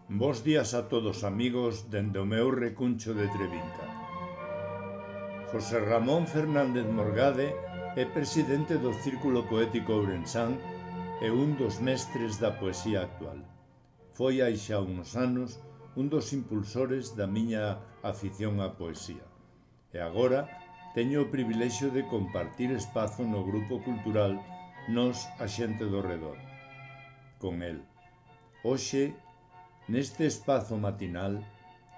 Bos días a todos amigos dende o meu recuncho de Trevinca. José Ramón Fernández Morgade é presidente do Círculo Poético Ourensán e un dos mestres da poesía actual. Foi hai xa uns anos un dos impulsores da miña afición á poesía. E agora teño o privilexio de compartir espazo no grupo cultural Nós a xente do redor. Con el. Hoxe, neste espazo matinal,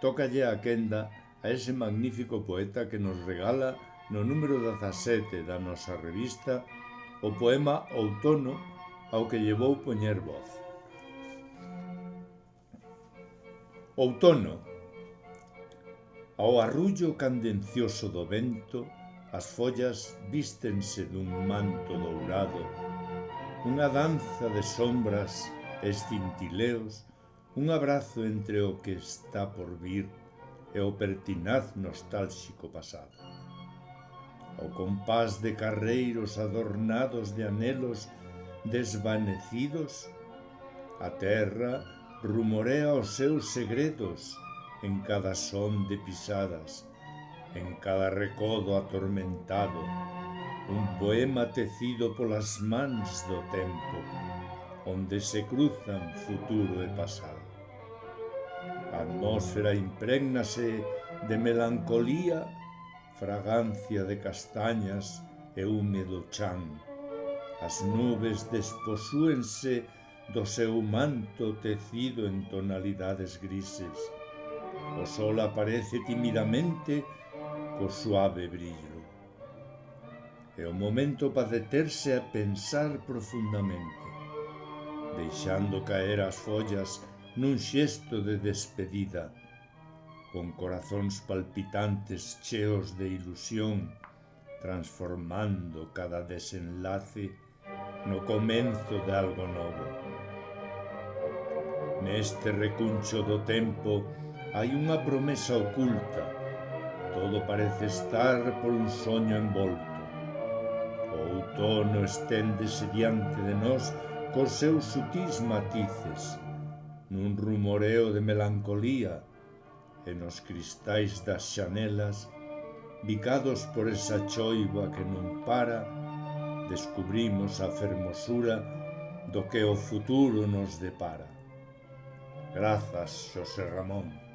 tócalle a quenda a ese magnífico poeta que nos regala no número 17 da nosa revista o poema Outono ao que lle vou poñer voz. Outono. Ao arrullo candencioso do vento, as follas vístense dun manto dourado, unha danza de sombras e cintileos, un abrazo entre o que está por vir e o pertinaz nostálxico pasado. Ao compás de carreiros adornados de anelos desvanecidos, a terra rumorea os seus segredos en cada son de pisadas, en cada recodo atormentado, un poema tecido polas mans do tempo, onde se cruzan futuro e pasado. A atmósfera imprégnase de melancolía, fragancia de castañas e húmedo chan. As nubes desposúense do seu manto tecido en tonalidades grises. O sol aparece timidamente co suave brillo. É o momento para deterse a pensar profundamente, deixando caer as follas nun xesto de despedida, con corazóns palpitantes cheos de ilusión, transformando cada desenlace no comenzo de algo novo. Neste recuncho do tempo hai unha promesa oculta, todo parece estar por un soño envolto. O outono esténdese diante de nós cos seus sutís matices, nun rumoreo de melancolía, e nos cristais das xanelas, bicados por esa choiva que non para, descubrimos a fermosura do que o futuro nos depara. Grazas, Xosé Ramón.